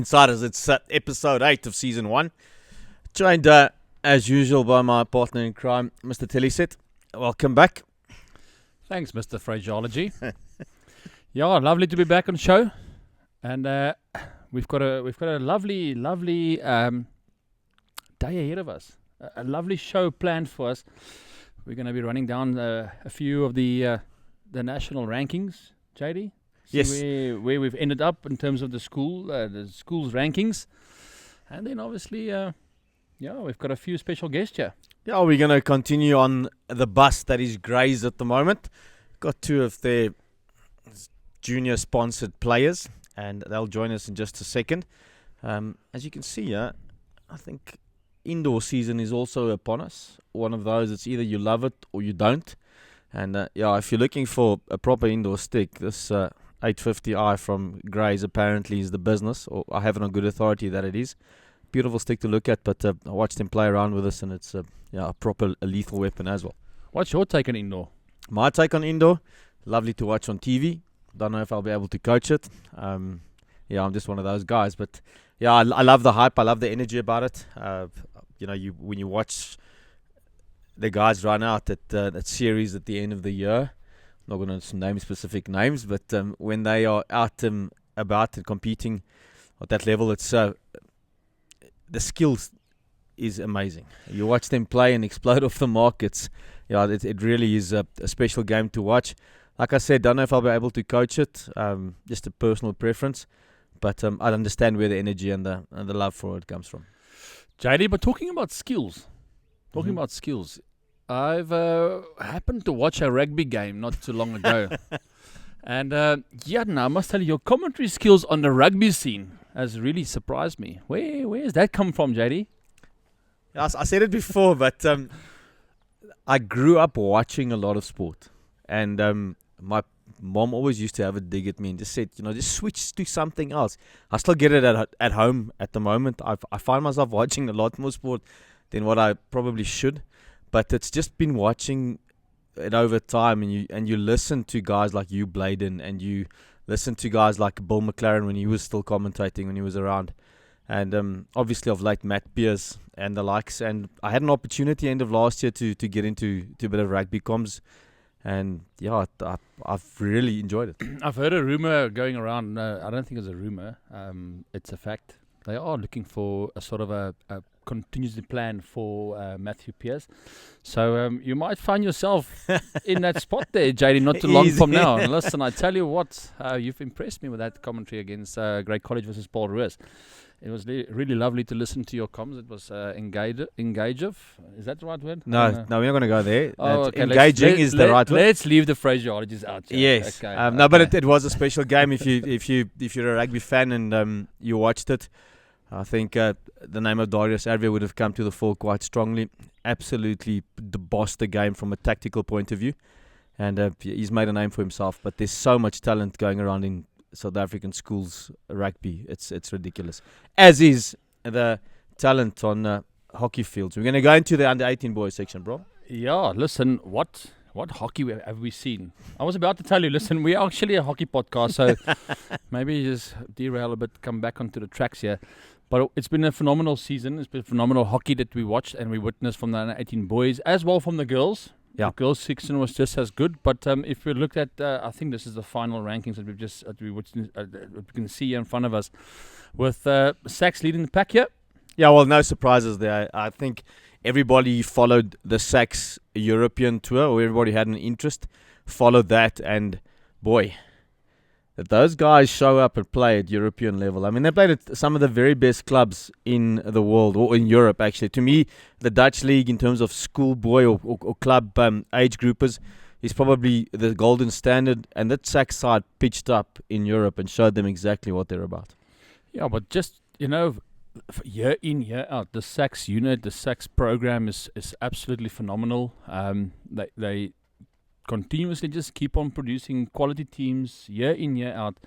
Insiders. It's episode 8 of season 1. Joined as usual by my partner in crime, Mr. Tellyset. Welcome back. Thanks, Mr. Phraseology. Yeah, lovely to be back on show, and we've got a lovely day ahead of us. A lovely show planned for us. We're going to be running down a few of the national rankings, JD. Yes. Where we've ended up in terms of the school's rankings, and then obviously, we've got a few special guests here. Yeah, we're going to continue on the bus that is Grays at the moment. Got 2 of their junior sponsored players, and they'll join us in just a second. As you can see, I think indoor season is also upon us. One of those, it's either you love it or you don't. And if you're looking for a proper indoor stick, this 850i from Grays apparently is the business, or I have it on good authority that it is. Beautiful stick to look at, but I watched him play around with us, and it's a proper lethal weapon as well. What's your take on indoor? My take on indoor, lovely to watch on TV. Don't know if I'll be able to coach it. I'm just one of those guys, but I love the hype. I love the energy about it. When you watch the guys run out at that series at the end of the year, I'm not going to name specific names, but when they are out about and competing at that level, it's the skills is amazing. You watch them play and explode off the mark. It really is a special game to watch. Like I said, don't know if I'll be able to coach it. Just a personal preference, but I understand where the energy and the love for it comes from. JD, but talking about skills, I've happened to watch a rugby game not too long ago. And I must tell you, your commentary skills on the rugby scene has really surprised me. Where has that come from, JD? I said it before, but I grew up watching a lot of sport. And my mom always used to have a dig at me and just said, just switch to something else. I still get it at home at the moment. I find myself watching a lot more sport than what I probably should. But it's just been watching it over time, and you listen to guys like you, Bladen, and you listen to guys like Bill McLaren when he was still commentating, when he was around. And obviously of late, Matt Pierce and the likes. And I had an opportunity end of last year to get into a bit of rugby comms. And I've really enjoyed it. I've heard a rumor going around. I don't think it's a rumor. It's a fact. They are looking for a sort of a contingency plan for Matthew Pierce. So you might find yourself in that spot there, JD, not too long from now. And listen, I tell you what, you've impressed me with that commentary against Great College versus Paul Ruiz. It was really lovely to listen to your comms. It was engagive. Is that the right word? No, we're not going to go there. Okay, engaging is the right word. Let's leave the phraseologies out. Yeah. Yes. Okay. But it was a special game. If you're a rugby fan and you watched it, I think the name of Darius Arvia would have come to the fore quite strongly. Absolutely bossed the game from a tactical point of view, and he's made a name for himself. But there's so much talent going around in South African schools rugby. It's ridiculous. As is the talent on hockey fields. We're going to go into the under-18 boys section, bro. Yeah, listen, what hockey have we seen? I was about to tell you, listen, we're actually a hockey podcast, so maybe just derail a bit, come back onto the tracks here. But it's been a phenomenal season. It's been phenomenal hockey that we watched and we witnessed from the under-18 boys, as well from the girls. Yeah. The girls' section was just as good. But if we looked at, I think this is the final rankings that we can see here in front of us, with Sax leading the pack here. Yeah, well, no surprises there. I think everybody followed the Sax European tour, or everybody had an interest, followed that, and boy, that those guys show up and play at European level. I mean, they played at some of the very best clubs in the world, or in Europe, actually. To me, the Dutch league, in terms of schoolboy or club age groupers, is probably the golden standard. And that Sax side pitched up in Europe and showed them exactly what they're about. Yeah, but just, year in, year out, the Sax unit, the Sax program is absolutely phenomenal. They continuously just keep on producing quality teams year in, year out.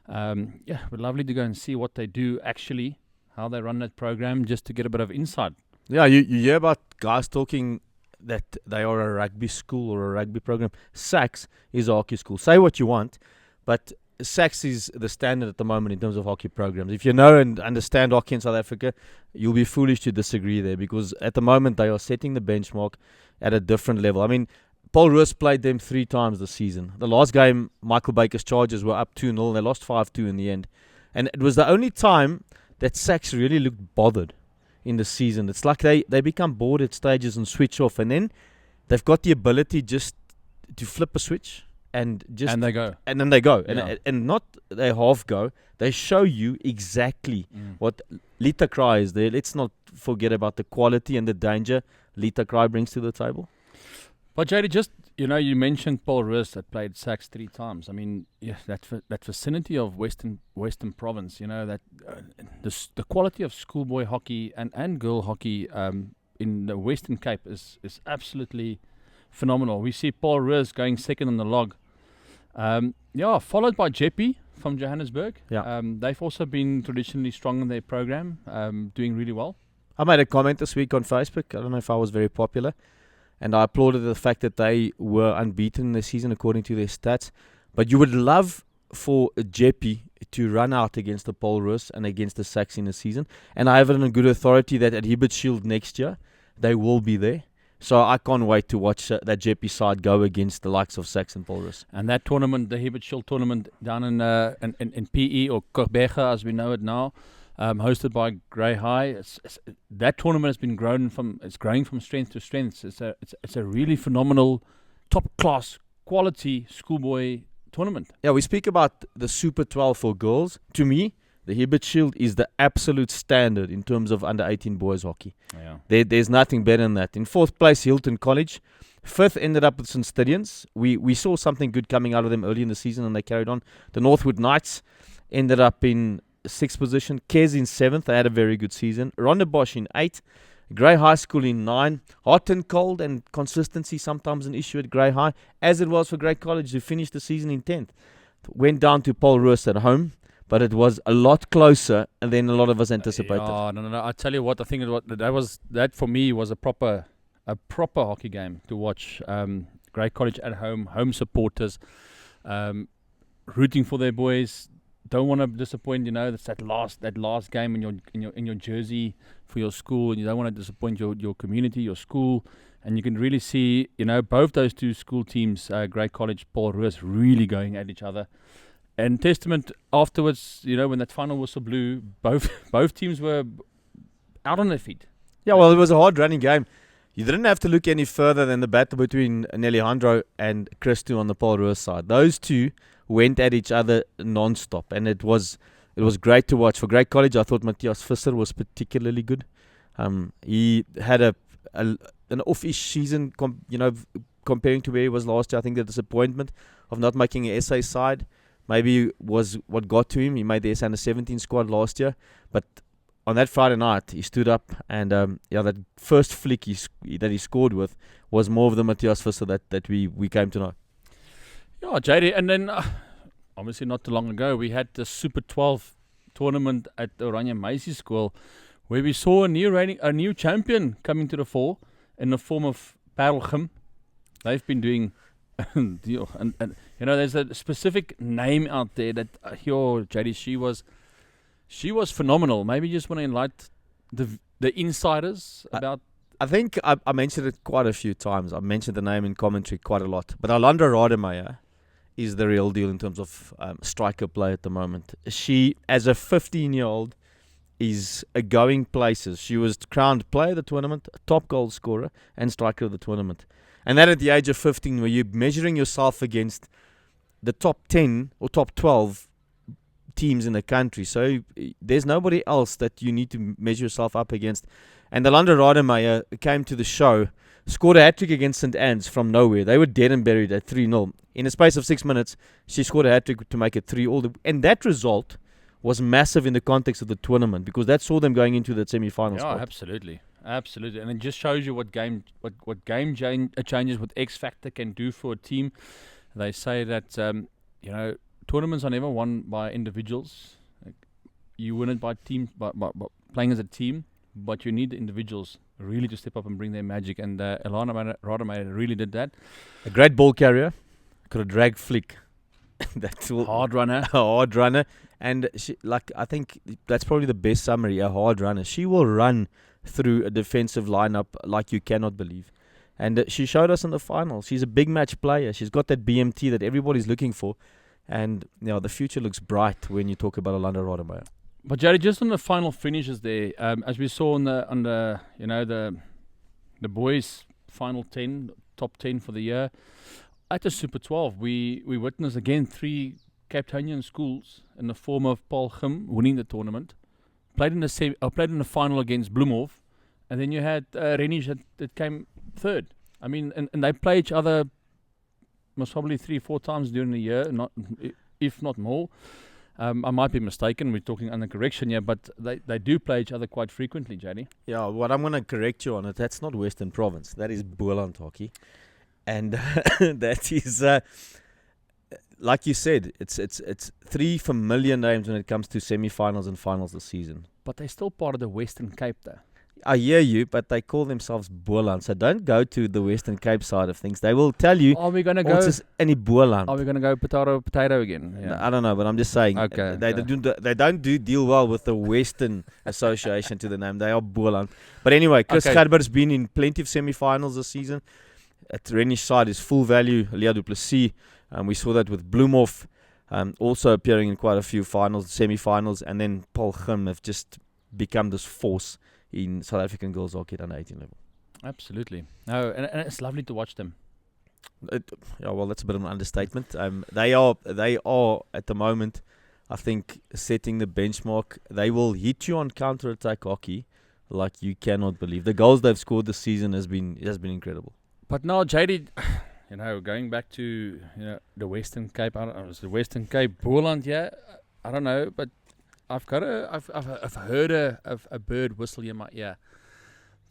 We're lovely to go and see what they do actually, how they run that program, just to get a bit of insight. Yeah, you hear about guys talking that they are a rugby school or a rugby program. Sax is a hockey school. Say what you want, but Sax is the standard at the moment in terms of hockey programs. If you know and understand hockey in South Africa, you'll be foolish to disagree there, because at the moment they are setting the benchmark at a different level. I mean, Paul Roos played them 3 times this season. The last game, Michael Baker's Chargers were up 2-0. They lost 5-2 in the end. And it was the only time that Sax really looked bothered in the season. It's like they become bored at stages and switch off. And then they've got the ability just to flip a switch and they go. And then they go. Yeah. And not they half go. They show you exactly what Lita Cry is there. Let's not forget about the quality and the danger Lita Cry brings to the table. But JD, just, you mentioned Paul Roos that played Sax 3 times. I mean, yeah, that vicinity of Western Province, that the quality of schoolboy hockey and girl hockey in the Western Cape is absolutely phenomenal. We see Paul Roos going second on the log. Followed by Jeppy from Johannesburg. Yeah. They've also been traditionally strong in their program, doing really well. I made a comment this week on Facebook. I don't know if I was very popular. And I applauded the fact that they were unbeaten in the season according to their stats. But you would love for Jeppy to run out against the Paul Roos and against the Sax in the season. And I have it on good authority that at Hibbert Shield next year, they will be there. So I can't wait to watch that Jeppy side go against the likes of Sax and Paul Roos. And that tournament, the Hibbert Shield tournament down in PE, or Kobega as we know it now, hosted by Grey High. That tournament has been growing from strength to strength. It's a really phenomenal, top class, quality schoolboy tournament. Yeah, we speak about the Super 12 for girls. To me, the Hibbert Shield is the absolute standard in terms of under 18 boys hockey. Yeah. There's nothing better than that. In 4th place, Hilton College. 5th ended up with St. Stadians. We saw something good coming out of them early in the season, and they carried on. The Northwood Knights ended up in 6th position. Kes in 7th. They had a very good season. Rondebosch in 8th. Grey High School in 9. Hot and cold, and consistency sometimes an issue at Grey High, as it was for Grey College, who finished the season in 10th. Went down to Paul Roos at home, but it was a lot closer than a lot of us anticipated. No. I tell you what, I think that for me was a proper hockey game to watch. Grey College at home supporters, rooting for their boys. Don't want to disappoint. That's that last game in your jersey for your school, and you don't want to disappoint your community, your school. And you can really see, both those two school teams, Grey College, Paul Roos, really going at each other. And testament afterwards, when that final whistle blew, both teams were out on their feet. Yeah, well, it was a hard running game. You didn't have to look any further than the battle between Nellyhandro and Christo on the Paul Roos side. Those two went at each other non-stop, and it was great to watch. For Grey College, I thought Matthias Visser was particularly good. He had an off-ish season, comparing to where he was last year. I think the disappointment of not making an SA side maybe was what got to him. He made the SA Under-17 squad last year, but on that Friday night, he stood up, and that first flick that he scored with was more of the Matthias Visser that we came to know. Yeah, JD, and then obviously not too long ago, we had the Super 12 tournament at the Oranje Meisie School, where we saw a new champion coming to the fore in the form of Parelgym. They've been doing deal, and there's a specific name out there that JD, she was phenomenal. Maybe you just want to enlighten the insiders about. I think I mentioned it quite a few times. I mentioned the name in commentary quite a lot. But Alondra Rademacher is the real deal in terms of striker play at the moment. She, as a 15-year-old, is going places. She was crowned player of the tournament, top goal scorer, and striker of the tournament. And that at the age of 15, where you're measuring yourself against the top 10 or top 12 teams in the country. So there's nobody else that you need to measure yourself up against. And Alondra Rademacher came to the show, scored a hat-trick against St. Anne's from nowhere. They were dead and buried at 3-0. In a space of 6 minutes, she scored a hat-trick to make it 3-all. And that result was massive in the context of the tournament, because that saw them going into the semi-final spot. Yeah, absolutely. And it just shows you what game changes, what X Factor can do for a team. They say that tournaments are never won by individuals. You win it by team, by playing as a team. But you need the individuals really to step up and bring their magic. And Alondra Rademacher really did that. A great ball carrier. Could have drag flick. that will Hard runner. a hard runner, and she, like, I think that's probably the best summary. A hard runner. She will run through a defensive lineup like you cannot believe, and she showed us in the final. She's a big match player. She's got that BMT that everybody's looking for, and the future looks bright when you talk about Orlando Rodemeier. But Jerry, just on the final finishes there, as we saw on the the boys' final 10, top 10 for the year, at the Super 12, we witnessed again 3 Cape Townian schools in the form of Paul Gim winning the tournament, played in the final against Bloemhof, and then you had Renish that came third. I mean, and they play each other most probably 3-4 times during the year, if not more. I might be mistaken. We're talking under correction here, but they do play each other quite frequently, JD. Yeah, what I'm going to correct you on it, that's not Western Province. That is Boland hockey. And that is, like you said, it's 3 familiar names when it comes to semi-finals and finals this season. But they're still part of the Western Cape, though. I hear you, but they call themselves Boland. So don't go to the Western Cape side of things. They will tell you, Are we going to go? ons is in die Boland. Are we going to go potato again? No, I don't know, but I'm just saying. Okay, They okay. they don't deal well with the Western association to the name. They are Boland. But anyway, Chris Okay. Gerber's been in plenty of semi-finals this season. At Renish side is full value. Leah du Plessis. We saw that with Bloemhof. Also appearing in quite a few finals, semi-finals. And then Paul Gim have just become this force in South African girls hockey at under 18 level. Absolutely. No, and it's lovely to watch them. Yeah, well, that's a bit of an understatement. They are at the moment, I think, setting the benchmark. They will hit you on counter-attack hockey like you cannot believe. The goals they've scored this season has been incredible. But now, JD, going back to the Western Cape, I don't know, it's the Western Cape Boland, yeah, I don't know, but I've heard a bird whistle in my ear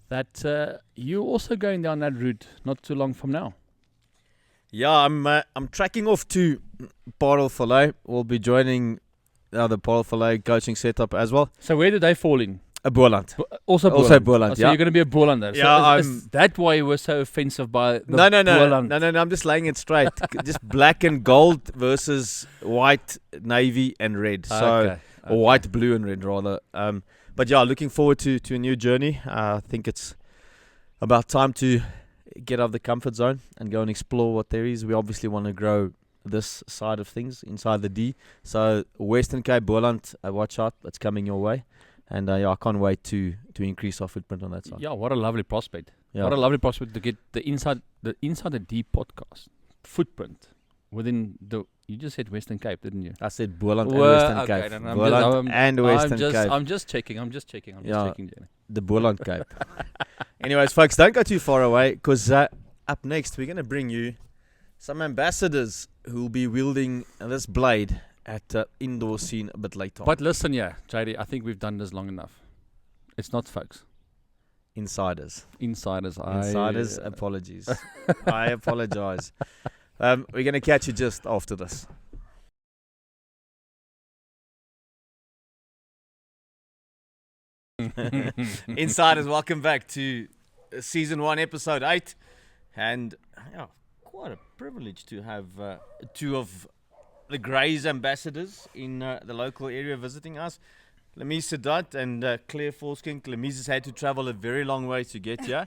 that you're also going down that route not too long from now. Yeah, I'm tracking off to Parel Filet. We'll be joining the Parel Filet coaching setup as well. So where do they fall in? Boland. Also Boland, So yeah. you're going to be a Bolander. Yeah, So is that why you were so offensive by the No, Boland? I'm just laying it straight. Just black and gold versus white, navy, and red. So. Okay. Or white, blue, and red, rather. But yeah, looking forward to a new journey. I think it's about time to get out of the comfort zone and go and explore what there is. We obviously want to grow this side of things inside the D. So Western Cape, Boland, watch out. It's coming your way. And I can't wait to increase our footprint on that side. Yeah, what a lovely prospect. Yeah. What a lovely prospect to get the inside the D podcast footprint within the. You just said Western Cape, didn't you? I said Boland and Well, Western okay, Cape. then I'm Boland just- I'm- and Western Cape. I'm just checking. Yeah. Jenny. The Boland Cape. Anyways, folks, don't go too far away because up next we're going to bring you some ambassadors who will be wielding this blade at indoor scene a bit later on. But listen, JD, I think we've done this long enough. It's not folks. Insiders. Insiders. Apologies. I apologize. We're going to catch you just after this. Insiders, welcome back to season 1, episode 8. And quite a privilege to have 2 of the Greys ambassadors in the local area visiting us. Lemise Sedat and Claire Forsking. Lemise has had to travel a very long way to get here.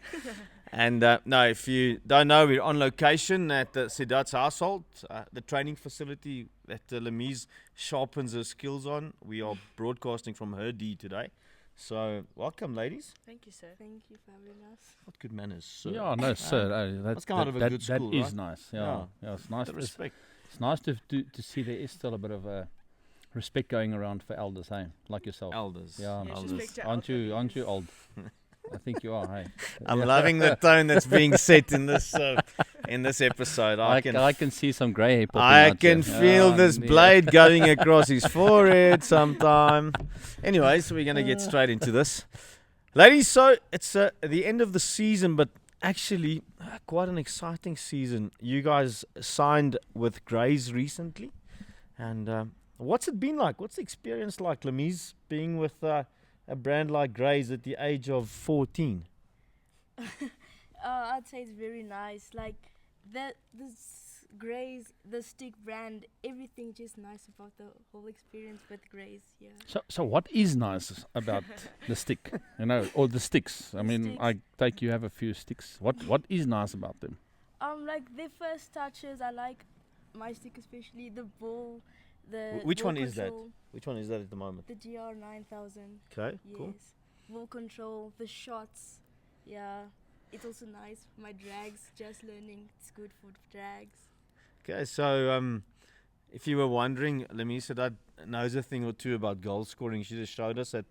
And no, if you don't know, we're on location at Sedat's household, the training facility that Lemise sharpens her skills on. We are broadcasting from her D today. So, welcome, ladies. Thank you, sir. Thank you for having us. What good manners, sir. Yeah, no, sir. That's come out of a good school, That is right? nice. Yeah, it's nice. The respect. It's nice to see there is still a bit of respect going around for elders, hey, like yourself. Elders. Yeah, Yes, elders. respect to Aren't you old? I think you are. Hey, I'm loving the tone that's being set in this episode. I can see some grey hair popping I out can here. feel Yeah, this yeah. blade going across his forehead sometime. Anyways, we're going to get straight into this. Ladies, so it's the end of the season, but actually quite an exciting season. You guys signed with Greys recently. And what's it been like? What's the experience like, Lemise, being with a brand like Greys at the age of 14? I'd say it's very nice. Like the Grays, the stick brand, everything just nice about the whole experience with Grays. Yeah. So what is nice about the stick? You know, or the sticks? I The mean, sticks. I take you have a few sticks. What is nice about them? Like the first touches, I like my stick especially the ball, the Which ball one is that? control, Which one is that at the moment? The GR 9000. Okay, Yes. cool. Ball control, the shots. Yeah. It's also nice. My drags, just learning. It's good for drags. Okay, so if you were wondering, Lemise that knows a thing or two about goal scoring. She just showed us at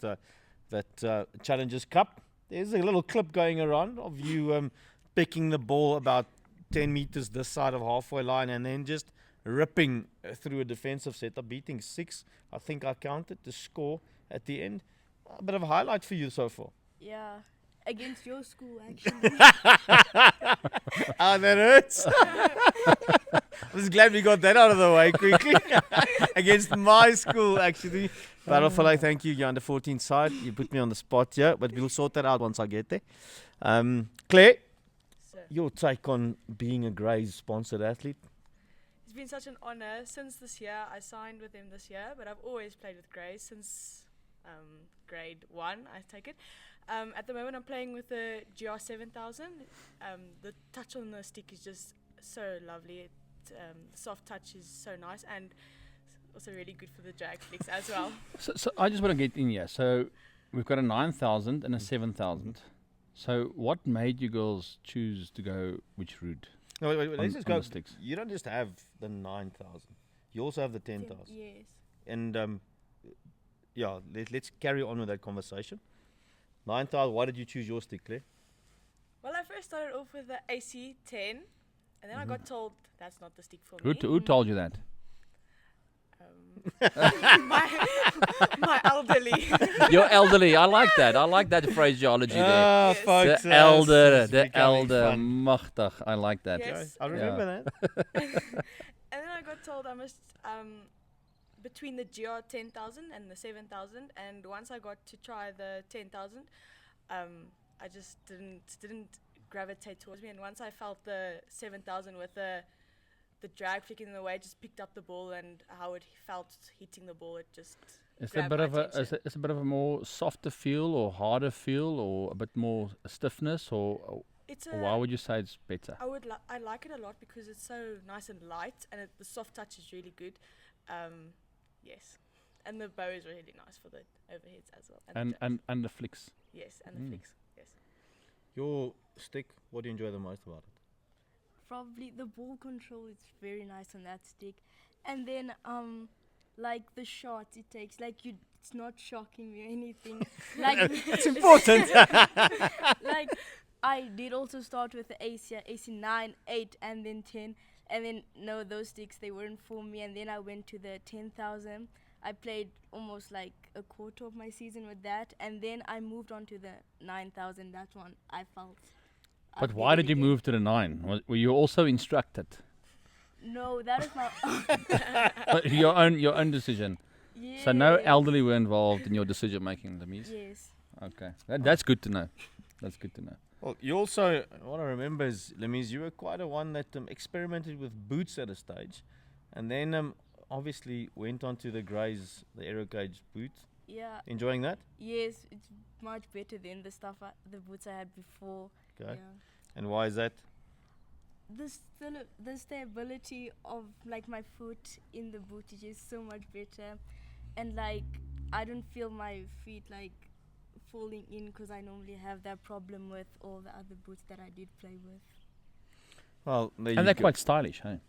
that Challengers Cup. There's a little clip going around of you picking the ball about 10 meters this side of halfway line and then just ripping through a defensive setup, beating 6. I think I counted the score at the end. A bit of a highlight for you so far. Yeah. Against your school, actually. Oh, that hurts. I'm just glad we got that out of the way quickly. Against my school, actually. Battlefly, thank you. You're under 14 side. You put me on the spot here, but we'll sort that out once I get there. Claire, So, your take on being a Grays sponsored athlete? it's been such an honor since this year. I signed with them this year, but I've always played with Grays since grade 1, I take it. At the moment, I'm playing with the GR 7000. The touch on the stick is just so lovely. The soft touch is so nice and also really good for the drag flicks as well. So I just want to get in here. So we've got a 9,000 and a 7,000. So what made you girls choose to go which route? No, wait, let's On- just on go. the sticks. You don't just have the 9,000. You also have the 10,000. Yes. And yeah, let's carry on with that conversation. 9,000, why did you choose your stick, Claire? Well, I first started off with the AC 10, and then I got told that's not the stick for Who, me. who told you that? My elderly. You're elderly. I like that. I like that phraseology there. Ah, Yes. folks, The elder, it's the becoming elder, fun. machtig. I like that. Yes. I remember that. And then I got told I must between the GR 10,000 and the 7,000. And once I got to try the 10,000, I just didn't gravitate towards me. And once I felt the 7,000 with the drag flicking in the way, just picked up the ball and how it felt hitting the ball. It just Is it a grabbed bit my of a attention. is it a bit of a more softer feel or harder feel or a bit more stiffness or It's why would you say it's better? I like it a lot because it's so nice and light, and the soft touch is really good. Yes, and the bow is really nice for the overheads as well. And the drags. and the flicks. Yes, and the Mm. flicks. Yes. Your stick, what do you enjoy the most about it? Probably the ball control is very nice on that stick. And then like the shots it takes, like it's not shocking me or anything. Like It's important. like I did also start with the AC 9, 8 and then 10, and then no, those sticks they weren't for me, and then I went to the 10,000. I played almost like a quarter of my season with that, and then I moved on to the 9,000. That one I felt. But I'd why get it did you again. move to the 9? Were you also instructed? No, that is my your own decision. yes. So no elderly were involved in your decision making, Lemise. Yes. Okay, that's good to know. That's good to know. Well, you also, what I remember is, Lemise, you were quite a one that experimented with boots at a stage, and then obviously went on to the Grays, the aero cage boot. Yeah. Enjoying that? Yes, it's much better than the boots I had before. Okay. Yeah. And why is that? The stability of like my foot in the boot is just so much better, and like I don't feel my feet like falling in because I normally have that problem with all the other boots that I did play with. Well, there And you they're go. quite stylish, hey?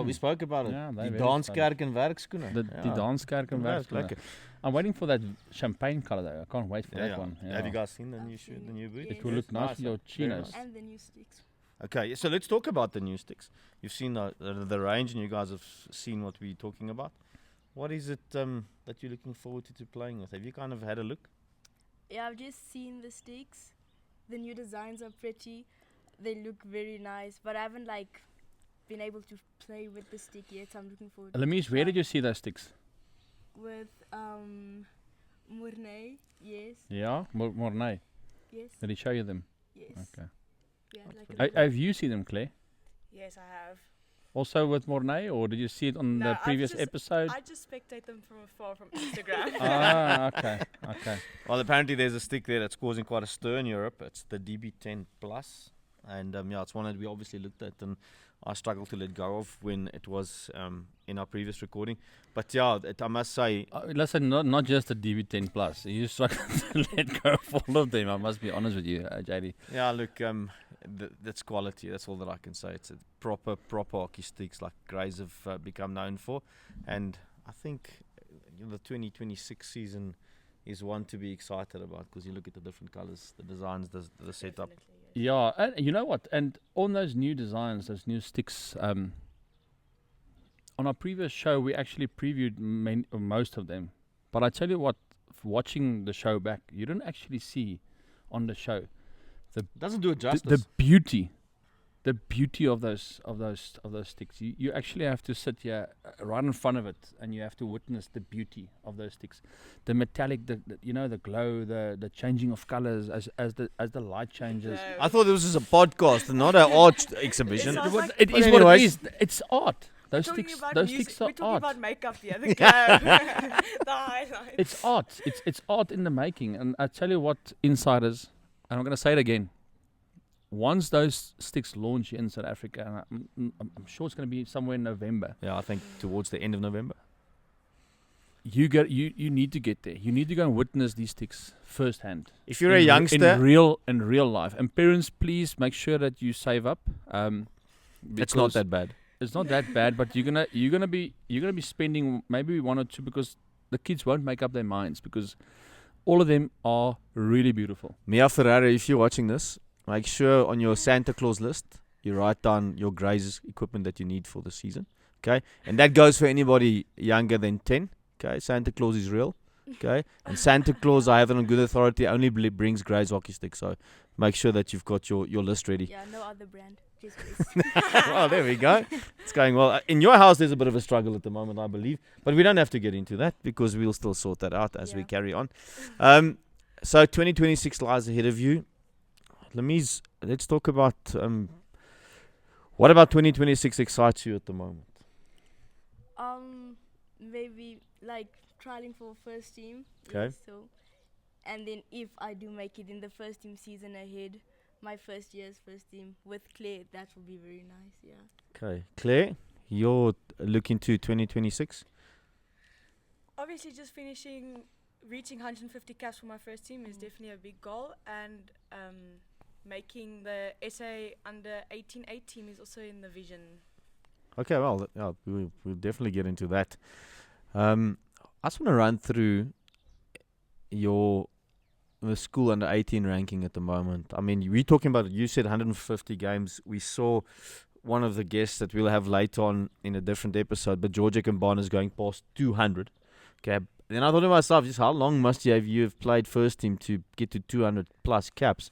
We spoke about it. Yeah, Die they're very danskerk en werkskoene. The danskerk and Werk, werkskoene. lekker. I'm waiting for that champagne color though. I can't wait for that one. Have you guys seen the I've new seen the it, new boot? yes. It will look nice with huh? your Very chinos. nice. And the new sticks. Okay, so let's talk about the new sticks. You've seen the range, and you guys have seen what we're talking about. What is it that you're looking forward to playing with? Have you kind of had a look? Yeah, I've just seen the sticks. The new designs are pretty. They look very nice, but I haven't like been able to play with the stick yet. So I'm looking forward Lemise, where did you see those sticks? with Mornay. Yes, Yeah, Mornay. yes, Did he show you them? yes. Okay. Yeah, like pretty a Have you seen them, Claire? Yes, I have. Also with Mornay, or did you see it on No, the I've previous just- episode? I just spectate them from afar from Instagram. Okay. Well, apparently there's a stick there that's causing quite a stir in Europe. It's the DB10 Plus, and it's one that we obviously looked at, and I struggled to let go of when it was in our previous recording. But yeah, I must say, Listen, not just the DB10 Plus. You struggle to let go of all of them. I must be honest with you, JD. yeah, look, that's quality. That's all that I can say. It's a proper hockey sticks like Greys have become known for, and I think the 2026 season is one to be excited about because you look at the different colours, the designs, the setup. Definitely, yes. Yeah, and you know what? And on those new designs, those new sticks, on our previous show, we actually previewed most of them. But I tell you what, watching the show back, you don't actually see on the show Doesn't do it the justice. beauty of those sticks. You actually have to sit here right in front of it, and you have to witness the beauty of those sticks, the metallic, the glow, the changing of colors as the light changes. No. I thought this was a podcast and not an art exhibition. Sounds like- It But is what it anyways. is. It's art. Those Talking sticks, about those music, sticks we're are talking art. about makeup here, the glow, the highlights. It's art. It's art in the making. And I tell you what, insiders, and I'm going to say it again. Once those sticks launch here in South Africa, and I'm sure it's going to be somewhere in November. Yeah, I think towards the end of November. You need to get there. You need to go and witness these sticks firsthand. If you're a in youngster, in real life. And parents, please make sure that you save up. it's not that bad. It's not that bad, but you're gonna be spending maybe 1 or 2 because the kids won't make up their minds because all of them are really beautiful. Mia Ferreira, if you're watching this, make sure on your Santa Claus list you write down your Grays equipment that you need for the season. Okay, and that goes for anybody younger than 10. Okay, Santa Claus is real. Okay, and Santa Claus, I have it on good authority, only brings Grays hockey sticks. So make sure that you've got your list ready. Yeah, no other brand. Just Grace. Well, there we go. It's going well. In your house, there's a bit of a struggle at the moment, I believe. But we don't have to get into that because we'll still sort that out as we Yeah. carry on. So 2026 lies ahead of you. Let's talk about what about 2026 excites you at the moment? Maybe like trialing for first team. Okay. Yes, so, and then if I do make it in the first team season ahead, my first year's first team with Claire, that will be very nice. Yeah. Okay, Claire, you're looking to 2026. Obviously, just reaching 150 caps for my first team is definitely a big goal, and making the SA under 18-8 team is also in the vision. Okay, well, we'll definitely get into that. I just want to run through the school under 18 ranking at the moment. I mean, we're talking about, you said 150 games. We saw one of the guests that we'll have later on in a different episode, but Georgia Kambana is going past 200. Okay, then I thought to myself, just how long must you have played first team to get to 200 plus caps?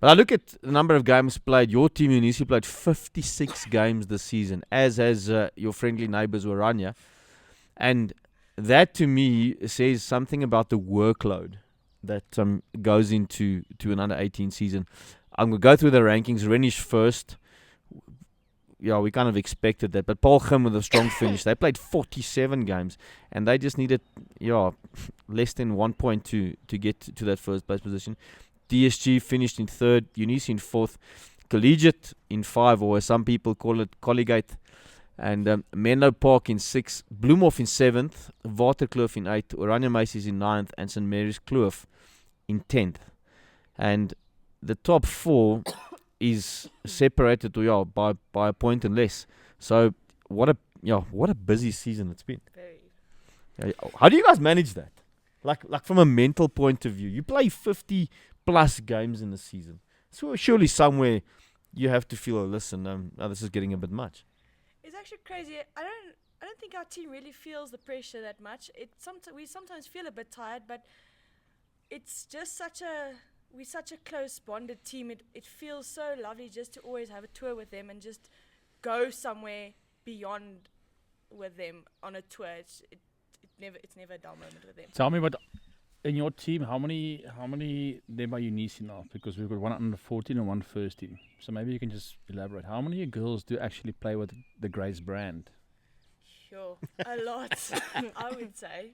But I look at the number of games played. Your team, Unisi, played 56 games this season, as has your friendly neighbours Orania. And that, to me, says something about the workload that goes into an under-18 season. I'm going to go through the rankings. Renish first. Yeah, we kind of expected that. But Paul Gim with a strong finish. They played 47 games, and they just needed less than 1 point to get to that first place position. DSG finished in third, Unisi in fourth, Collegiate in 5, or as some people call it, Collegiate, and Menlo Park in 6th, Bloemhof in 7th, Waterkloof in 8th, Oranje Meisies in 9th, and St. Mary's Kloof in 10th. And the top 4 is separated by a point and less. So what a busy season it's been. Very. How do you guys manage that? Like from a mental point of view, you play 50 plus games in the season. So surely somewhere you have to feel, listen, this is getting a bit much. It's actually crazy. I don't think our team really feels the pressure that much. We sometimes feel a bit tired, but it's just we're such a close bonded team. It feels so lovely just to always have a tour with them and just go somewhere beyond with them on a tour. It's never a dull moment with them. Tell me what in your team, how many there by Unisi now? Because we've got one under 14 and one first team. So maybe you can just elaborate. How many girls do actually play with the Grace brand? Sure, a lot. I would say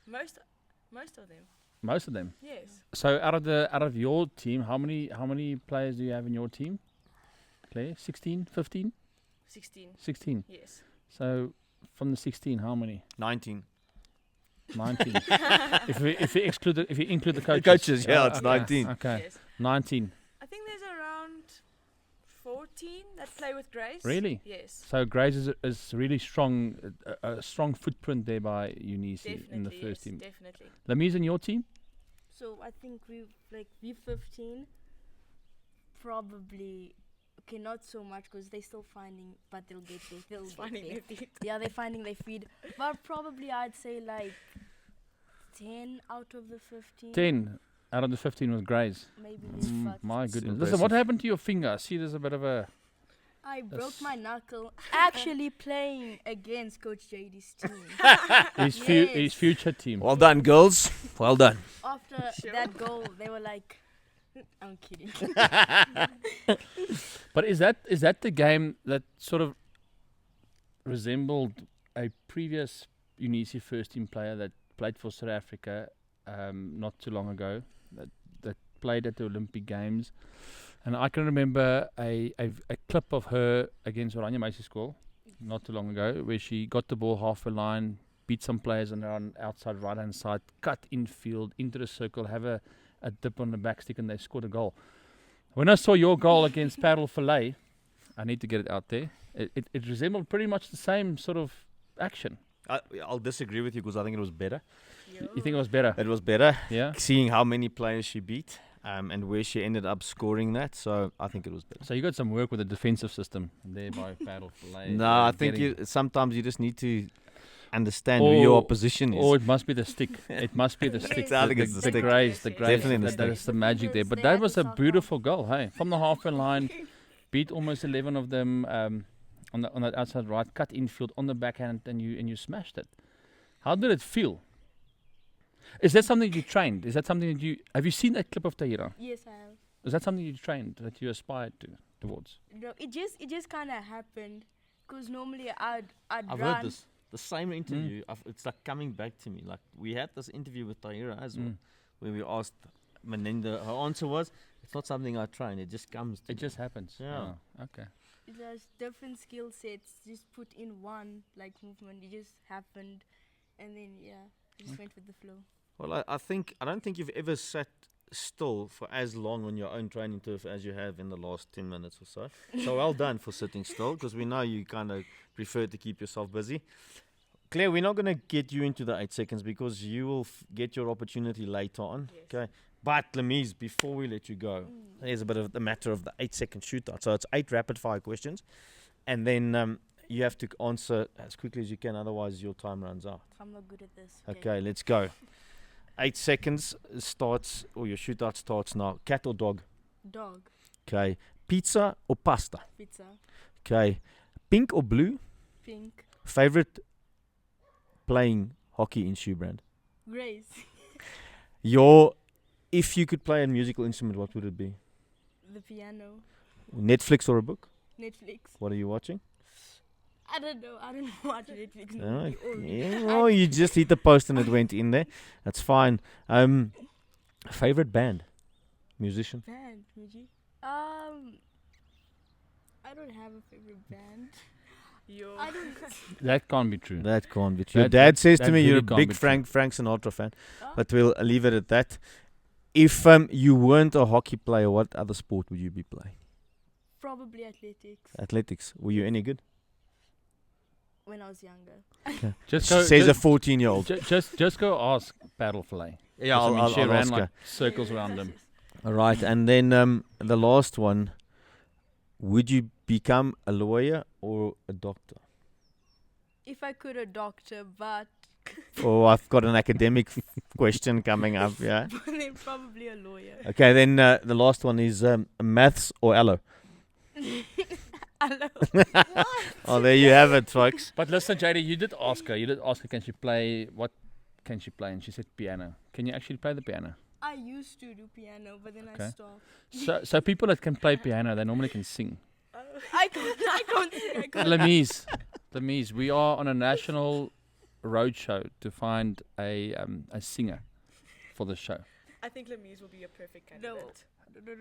most of them. Most of them. Yes. So out of your team, how many players do you have in your team? Claire, 16, 15? 16. 16. Yes. So from the 16, how many? 19. 19. if you include the coaches. Coaches, yeah, it's okay, 19. Okay. Yes. 19. I think there's around 14 that play with Grace. Really? Yes. So Grace is really strong, a strong footprint there by Unisi Definitely. in the first yes, team. Definitely. Lamise in your team? So I think we 15, probably. Okay, not so much because they're still finding, but they'll get there. They'll get Finding there. their feet. Yeah, they're finding their feet. But probably I'd say like 10 out of the 15. 10 out of the 15 was Grace. Maybe less, but My goodness. Listen, impressive. what happened to your finger? I see there's a bit of a... I broke That's- my knuckle actually playing against Coach JD's team. his Yes. future team. Well done, girls. Well done. After Sure. that goal, they were like, I'm kidding. But is that the game that sort of resembled a previous Unisi first team player that played for South Africa not too long ago, that played at the Olympic Games? And I can remember a clip of her against Oranje Meisie School not too long ago, where she got the ball half a line, beat some players on the outside right hand side, cut infield into the circle, have a dip on the back stick, and they scored a goal. When I saw your goal against Paddle Filet, I need to get it out there. It resembled pretty much the same sort of action. I'll disagree with you because I think it was better. You think it was better? It was better. Yeah. Seeing how many players she beat and where she ended up scoring that. So I think it was better. So you got some work with the defensive system there by Paddle Filet. No, I think sometimes you just need to understand who your opposition is. Or it must be the stick. It must be the stick. I think it's the stick. Graze. Definitely the that stick. is the magic there. But They that had was to a suck beautiful goal, hey? From the halfway line, beat almost 11 of them on that outside right, cut infield on the backhand, and you smashed it. How did it feel? Is that something you trained? Is that something that have you seen that clip of Tahira? Yes, I have. Is that something you trained, that you aspired towards? No, it just kind of happened. Because normally I'd I've run. heard this. The same interview. It's like coming back to me. Like we had this interview with Tahira as well, where we asked Meninda. Her answer was, "It's not something I train. It just comes. To It me." just happens. Yeah. Oh, okay. There's different skill sets. Just put in one like movement. It just happened, and then I just went with the flow. Well, I don't think you've ever sat still for as long on your own training turf as you have in the last 10 minutes or so. So well done for sitting still, because we know you kind of prefer to keep yourself busy. Claire, we're not going to get you into the 8 seconds because you will get your opportunity later on. Yes. Okay. But Lamise, before we let you go, here's a bit of the matter of the 8-second shootout. So it's 8 rapid fire questions, and then you have to answer as quickly as you can, otherwise your time runs out. I'm not good at this. Okay, let's go. 8 seconds starts, or your shootout starts now. Cat or dog? Dog. Okay. Pizza or pasta? Pizza. Okay. Pink or blue? Pink. Favorite playing hockey in shoe brand? Grace. If you could play a musical instrument, what would it be? The piano. Netflix or a book? Netflix. What are you watching? I don't know. I don't watch Netflix. Alright. normally, only. Yeah, well, you just hit the post and it went in there. That's fine. Favorite band? Musician? Band, Muji. I don't have a favorite band. I don't. That can't be true. That can't be true. Your That- dad says to that me you're really a can't big be Frank Sinatra fan, Huh? but we'll leave it at that. If you weren't a hockey player, what other sport would you be playing? Probably athletics. Athletics. Were you any good? When I was younger. Just go, Says a just, 14-year-old. just go ask Paddle Filet. Yeah, I mean, she ran ask like her. circles around them. All right, and then the last one. Would you become a lawyer or a doctor? If I could, a doctor, but Oh, I've got an academic question coming up. Yeah. then probably a lawyer. Okay, then the last one is maths or allo. Hello. Oh, there you have it, folks. But listen, JD, you did ask her. Can she play? can she play? And she said piano. Can you actually play the piano? I used to do piano, but then I Okay. stopped. So people that can play piano, they normally can sing. I can't. Lemise, we are on a national roadshow to find a singer for the show. I think Lemise will be a perfect candidate.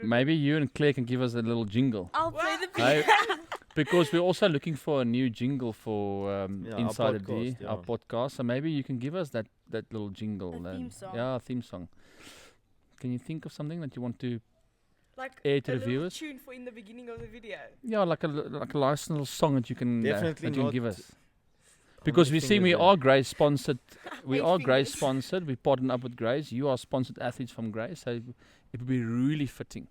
Maybe you and Claire can give us a little jingle. I'll play the Hey, piano. because we're also looking for a new jingle for Yeah, Inside our D, podcast, our yeah. podcast. So maybe you can give us that little jingle. A theme song. Yeah, a theme song. Can you think of something that you want to Like air to a the little viewers? tune for in the beginning of the video. Yeah, like a nice little song that you can Definitely that you can not give us. how Because many we see fingers we there? are Grace sponsored. We 8 are Grace fingers. sponsored. We partnered up with Grace. You are sponsored athletes from Grace, so it would be really fitting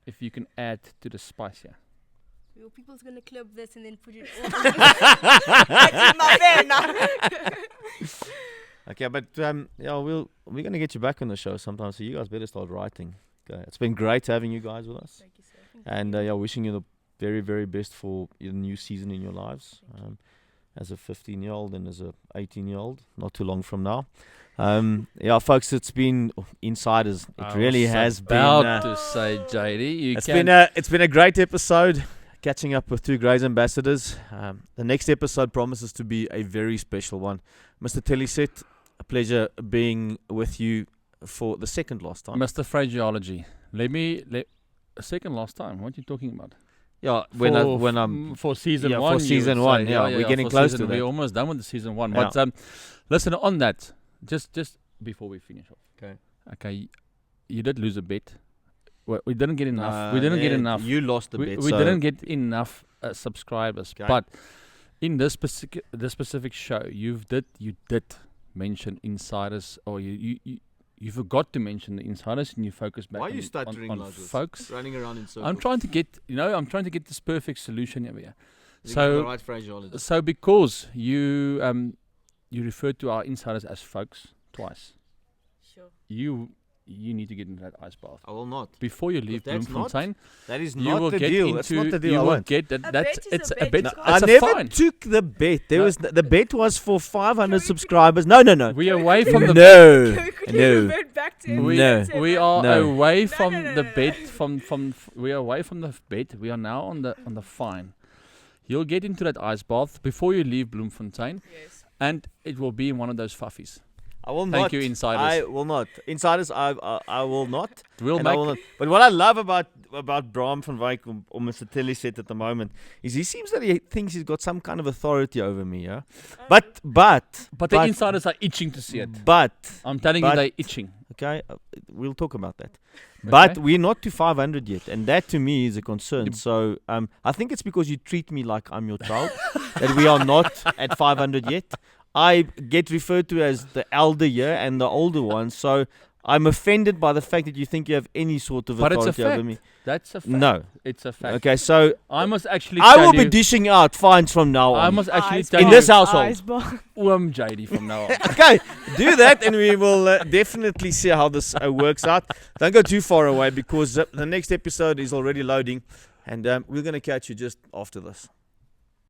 if you can add to the spice here. Well, people's gonna clip this and then put it all. That's in my van now. Okay, but yeah, we're gonna get you back on the show sometime. So you guys better start writing. Okay, it's been great having you guys with us, Thank you, sir. and yeah, wishing you the very, very best for your new season in your lives. As a 15-year-old and as a 18-year-old, not too long from now. Yeah, folks, it's been Insiders. It really has been. About to say, JD, you It's been a great episode. Catching up with two Grays ambassadors. The next episode promises to be a very special one. Mr. Tellyset, a pleasure being with you for the second last time. Mr. Phraseology. A second last time. What are you talking about? Yeah, when I'm for season yeah, one. for you season would one, say. yeah, we're getting for close season- to that. We're almost done with the season one. Yeah. But listen, on that, just before we finish off. Okay. Okay, you did lose a bet. We didn't get enough. We didn't get enough. You lost the We bet. didn't get enough subscribers. Okay. But in this specific show, you did mention insiders, or you forgot to mention the insiders, and you focused back Why are on, you stuttering on like this? folks. running around in circles. I'm trying to get this perfect solution over here. Looking for So- the right phraseology. So because you referred to our insiders as folks twice, Sure. you need to get into that ice bath I will not. before you leave that's not Bloemfontein. That is You will not the get deal. into That's not the deal. you I will won't. get that. A That's bet is it's a a bet, bet. you No, can't- I It's a never fine. took the bet. There No. was the bet was for 500 Can we subscribers. No. We are away from the No. Can we quickly No. revert back to we, No. we are No. away No, from no, no, the no, no. bet we are away from the bet. We are now on the fine. You'll get into that ice bath before you leave Bloemfontein, Yes. and it will be in one of those fuffies. I will Thank not. you, insiders. I will not. Insiders, I will not. We'll And I make will not. But what I love about Bram van Wyk or Mr. Tilly said at the moment is he seems that he thinks he's got some kind of authority over me, yeah? But but the insiders are itching to see it. But I'm telling you, but- they're itching. okay, we'll talk about that. But Okay? we're not to 500 yet, and that to me is a concern. Yep. So I think it's because you treat me like I'm your child that we are not at 500 yet. I get referred to as the elder here and the older one, so I'm offended by the fact that you think you have any sort of But it's a authority over fact. me. That's a fact. No. It's a fact. Okay, so I must actually I tell will you, be dishing out fines from now I on. must actually Ice tell In you, this household. Ice bar. JD from now on. Okay, do that and we will definitely see how this works out. Don't go too far away because the next episode is already loading and we're going to catch you just after this.